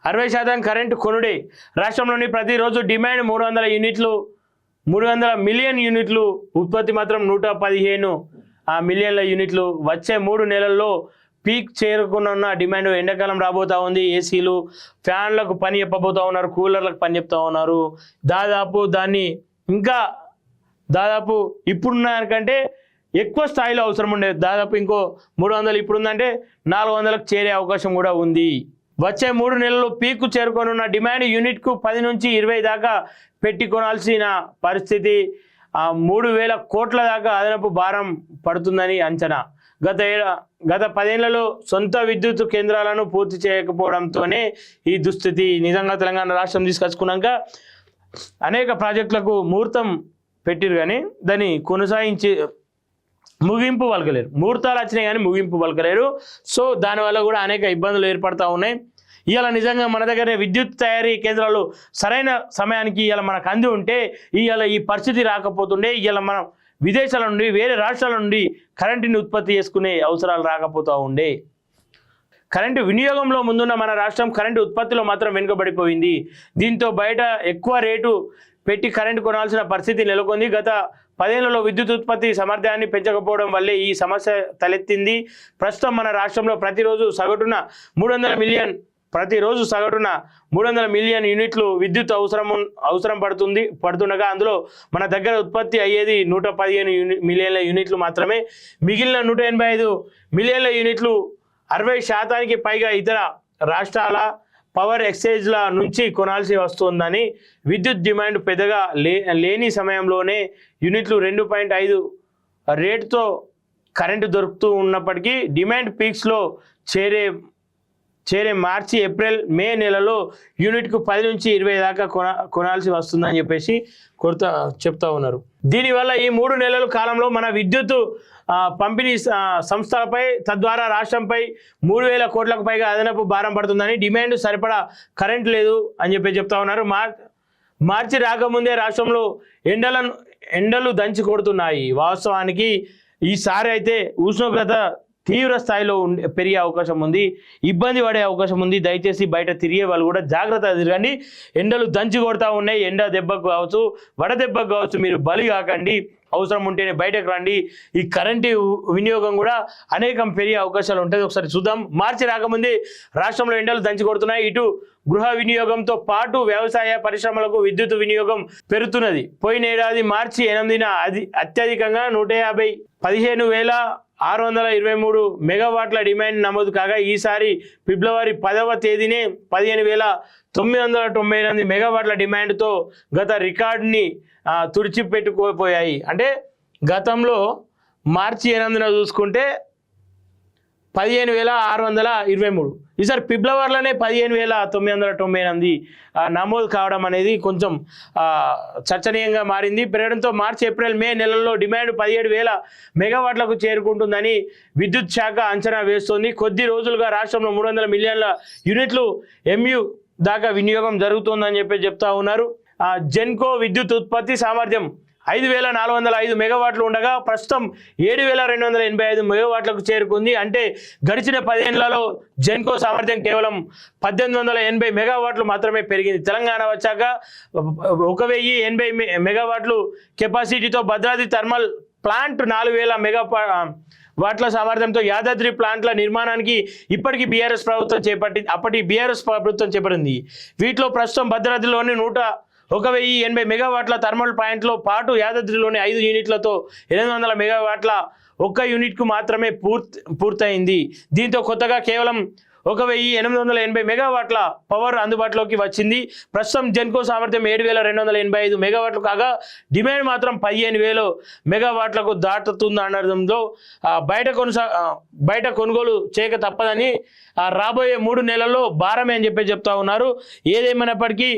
60% current కొనుడే. రాష్ట్రంలోని ప్రతిరోజు demand 300 యూనిట్లు, 300 మిలియన్ యూనిట్లు, ఉత్పత్తి మాత్రం 115 మిలియన్ల యూనిట్లు. వచ్చే 3 నెలల్లో పీక్ చేరుకున్న డిమాండ్. ఎండాకాలం రాబోతా ఉంది. ఏసీలు, ఫ్యాన్లకు పని చెప్పబోతా ఉన్నారు, కూలర్లకు పని చెప్తా ఉన్నారు. దాదాపు ఇప్పుడున్న దానికంటే ఎక్కువ స్థాయిలో అవసరం ఉండేది. దాదాపు ఇంకో 300 ఇప్పుడుందంటే 400కు చేరే అవకాశం కూడా ఉంది. వచ్చే 3 నెలల్లో పీక్ చేరుకోనున్న డిమాండ్ యూనిట్కు 10 నుంచి 20 దాకా పెట్టి కొనాల్సిన పరిస్థితి. 3000 కోట్ల దాకా అదనపు భారం పడుతుందని అంచనా. గత 10 ఏళ్లలో సొంత విద్యుత్ కేంద్రాలను పూర్తి చేయకపోవడంతోనే ఈ దుస్థితి. నిజంగా తెలంగాణ రాష్ట్రం తీసుకొచ్చుకున్నాక అనేక ప్రాజెక్టులకు ముహూర్తం పెట్టిరు కానీ దాన్ని కొనసాగించి ముగింపు పలకలేరు. ముహూర్తాలు వచ్చినాయి కానీ ముగింపు పలకలేరు. సో దానివల్ల కూడా అనేక ఇబ్బందులు ఏర్పడతా ఉన్నాయి. ఇవాళ నిజంగా మన దగ్గర విద్యుత్ తయారీ కేంద్రాలు సరైన సమయానికి ఇవాళ మనకు అంది ఉంటే ఇవాళ ఈ పరిస్థితి రాకపోతుండే. ఇవాళ మనం విదేశాల నుండి, వేరే రాష్ట్రాల నుండి కరెంటుని ఉత్పత్తి చేసుకునే అవసరాలు రాకపోతూ ఉండే. కరెంటు వినియోగంలో ముందున్న మన రాష్ట్రం కరెంటు ఉత్పత్తిలో మాత్రం వెనుకబడిపోయింది. దీంతో బయట ఎక్కువ రేటు పెట్టి కరెంటు కొనాల్సిన పరిస్థితి నెలకొంది. గత 10 ఏళ్లలో విద్యుత్ ఉత్పత్తి సామర్థ్యాన్ని పెంచకపోవడం వల్లే ఈ సమస్య తలెత్తింది. ప్రస్తుతం మన రాష్ట్రంలో ప్రతిరోజు సగటున 300 మిలియన్ యూనిట్లు విద్యుత్ అవసరం పడుతుండగా అందులో మన దగ్గర ఉత్పత్తి అయ్యేది 115 మిలియన్ల యూనిట్లు మాత్రమే. మిగిలిన 185 మిలియన్ల యూనిట్లు 60% పైగా ఇతర రాష్ట్రాల పవర్ ఎక్స్చేంజ్ల నుంచి కొనాల్సి వస్తుందని. విద్యుత్ డిమాండ్ పెద్దగా లేని సమయంలోనే యూనిట్లు 2.5 రేటుతో కరెంటు దొరుకుతూ ఉన్నప్పటికీ డిమాండ్ పీక్స్లో చేరే మార్చి, ఏప్రిల్, మే నెలలో యూనిట్కు 10 నుంచి 20 దాకా కొనాల్సి వస్తుందని చెప్పేసి చెప్తా ఉన్నారు. దీనివల్ల ఈ 3 నెలల కాలంలో మన విద్యుత్ పంపిణీ సంస్థలపై, తద్వారా రాష్ట్రంపై 3000 కోట్లకు పైగా అదనపు భారం పడుతుందని. డిమాండ్ సరిపడా కరెంట్ లేదు అని చెప్పి చెప్తా ఉన్నారు. మార్చి రాకముందే రాష్ట్రంలో ఎండలు దంచి కొడుతున్నాయి. వాస్తవానికి ఈసారి అయితే ఉష్ణోగ్రత తీవ్ర స్థాయిలో పెరిగే అవకాశం ఉంది, ఇబ్బంది పడే అవకాశం ఉంది. దయచేసి బయట తిరిగే వాళ్ళు కూడా జాగ్రత్తగా తిరగండి. ఎండలు దంచి కొడతా ఉన్నాయి. ఎండ దెబ్బకు కావచ్చు, వడదెబ్బకు కావచ్చు, మీరు బలి కాకండి. అవసరం ఉంటేనే బయటకు రండి. ఈ కరెంటు వినియోగం కూడా అనేకం పెరిగే అవకాశాలు ఉంటుంది. ఒకసారి చూద్దాం. మార్చి రాకముందే రాష్ట్రంలో ఎండలు దంచి కొడుతున్నాయి. ఇటు గృహ వినియోగంతో పాటు వ్యవసాయ పరిశ్రమలకు విద్యుత్ వినియోగం పెరుగుతున్నది. పోయిన ఏడాది మార్చి 8న అత్యధికంగా 15,623 మెగావాట్ల డిమాండ్ నమోదు కాగా ఈసారి ఫిబ్రవరి 10వ తేదీనే 15,998 మెగావాట్ల డిమాండ్తో గత రికార్డుని తుడిచిపెట్టుకోపోయాయి. అంటే గతంలో మార్చి 8న చూసుకుంటే 15,623, ఈసారి ఫిబ్రవరిలోనే 15,998 నమోదు కావడం అనేది కొంచెం చర్చనీయంగా మారింది. పెరగడంతో మార్చి, ఏప్రిల్, మే నెలల్లో డిమాండ్ 17,000 మెగావాట్లకు చేరుకుంటుందని విద్యుత్ శాఖ అంచనా వేస్తోంది. కొద్ది రోజులుగా రాష్ట్రంలో 300 మిలియన్ల యూనిట్లు MU దాకా వినియోగం జరుగుతుందని చెప్తా ఉన్నారు. జెన్కో విద్యుత్ ఉత్పత్తి సామర్థ్యం 5,405 మెగావాట్లు ఉండగా ప్రస్తుతం 7,285 మెగావాట్లకు చేరుకుంది. అంటే గడిచిన 10 ఏళ్లలో జెన్కో సామర్థ్యం కేవలం 1,880 మెగావాట్లు మాత్రమే పెరిగింది. తెలంగాణ వచ్చాక 1,080 మెగావాట్లు కెపాసిటీతో భద్రాద్రి థర్మల్ ప్లాంట్ 4,000 మెగావాట్ల సామర్థ్యంతో యాదాద్రి ప్లాంట్ల నిర్మాణానికి ఇప్పటికీ అప్పటి బీఆర్ఎస్ ప్రభుత్వం చేపట్టింది. వీటిలో ప్రస్తుతం భద్రాద్రిలోని 1,080 మెగావాట్ల థర్మల్ ప్లాంట్లో పాటు యాదాద్రిలోని 5 యూనిట్లతో 800 మెగావాట్ల ఒక్క యూనిట్కు మాత్రమే పూర్తయింది. దీంతో కొత్తగా కేవలం 1,880 మెగావాట్ల పవర్ అందుబాటులోకి వచ్చింది. ప్రస్తుతం జెన్కో సామర్థ్యం 7,285 మెగావాట్లు కాగా డిమాండ్ మాత్రం 15,000 మెగావాట్లకు దాటుతుందనడంలో బయట కొనుగోలు చేయక తప్పదని రాబోయే 3 నెలల్లో భారమే అని చెప్తా ఉన్నారు. ఏదేమైనప్పటికీ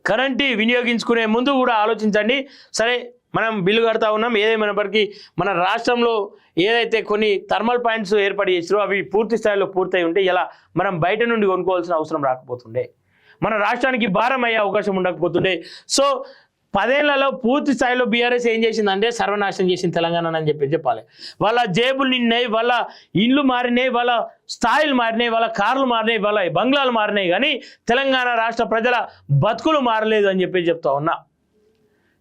కరెంటు వినియోగించుకునే ముందు కూడా ఆలోచించండి. సరే, మనం బిల్లు కడతా ఉన్నాం. ఏదేమైనప్పటికీ మన రాష్ట్రంలో ఏదైతే కొన్ని థర్మల్ పాయింట్స్ ఏర్పాటు చేసారో అవి పూర్తి స్థాయిలో పూర్తయి ఉంటే ఇలా మనం బయట నుండి కొనుక్కోవాల్సిన అవసరం రాకపోతుండే, మన రాష్ట్రానికి భారం అయ్యే అవకాశం ఉండకపోతుండే. సో 10 ఏళ్లలో పూర్తి స్థాయిలో బీఆర్ఎస్ ఏం చేసిందంటే సర్వనాశనం చేసింది తెలంగాణ అని చెప్పాలి. వాళ్ళ జేబులు నిన్నాయి, వాళ్ళ ఇళ్ళు మారినాయి, వాళ్ళ స్థాయిలు మారినాయి, వాళ్ళ కార్లు మారినాయి, వాళ్ళ బంగ్లాలు మారినాయి, కానీ తెలంగాణ రాష్ట్ర ప్రజల బతుకులు మారలేదు అని చెప్తా ఉన్నా.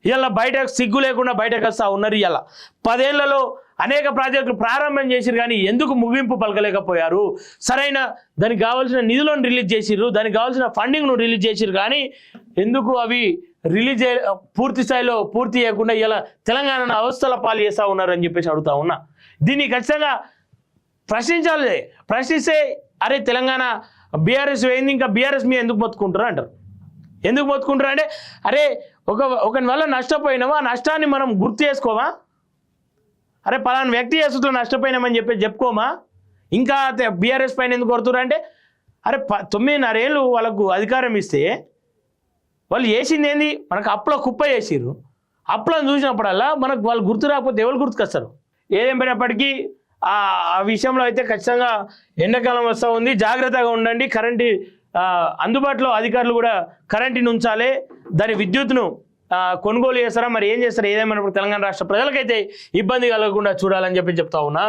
ఇలా బయటకు సిగ్గు లేకుండా బయటకు వస్తూ ఉన్నారు. ఇలా 10 ఏళ్లలో అనేక ప్రాజెక్టులు ప్రారంభం చేసిరు, కానీ ఎందుకు ముగింపు పలకలేకపోయారు? సరైన దానికి కావాల్సిన నిధులను రిలీజ్ చేసిర్రు, దానికి కావాల్సిన ఫండింగ్ను రిలీజ్ చేసిరు, కానీ ఎందుకు అవి రిలీజ్ పూర్తి స్థాయిలో పూర్తి చేయకుండా ఇలా తెలంగాణను అవస్థల పాలు చేస్తూ ఉన్నారు అని చెప్పేసి అడుగుతా ఉన్నా. దీన్ని ఖచ్చితంగా ప్రశ్నించాలి. ప్రశ్నిస్తే అరే తెలంగాణ బీఆర్ఎస్ వేయింది, ఇంకా బీఆర్ఎస్ మీద ఎందుకు మొత్తుకుంటారు అంటారు. ఎందుకు మొత్తుకుంటారు అంటే అరే ఒకని వల్ల నష్టపోయినామా, ఆ నష్టాన్ని మనం గుర్తు చేసుకోమా? అరే పలానా వ్యక్తి చేస్తున్న నష్టపోయినామని చెప్పుకోమా? ఇంకా బీఆర్ఎస్ పైన ఎందుకు కొడుతున్నారు అంటే అరే 9.5 ఏళ్ళు వాళ్ళకు అధికారం ఇస్తే వాళ్ళు చేసింది ఏంది? మనకు అప్పుల కుప్ప చేసిర్రు. అప్పులను చూసినప్పుడల్లా మనకు వాళ్ళు గుర్తు రాకపోతే ఎవరు గుర్తుకొస్తారు? ఏదేమైనప్పటికీ ఆ విషయంలో అయితే ఖచ్చితంగా ఎండాకాలం వస్తూ ఉంది, జాగ్రత్తగా ఉండండి. కరెంటు అందుబాటులో అధికారులు కూడా కరెంటుని ఉంచాలి, దాని విద్యుత్ను కొనుగోలు చేస్తారా, మరి ఏం చేస్తారా? ఏదేమైనప్పుడు తెలంగాణ రాష్ట్ర ప్రజలకైతే ఇబ్బంది కలగకుండా చూడాలని చెప్తా ఉన్నా.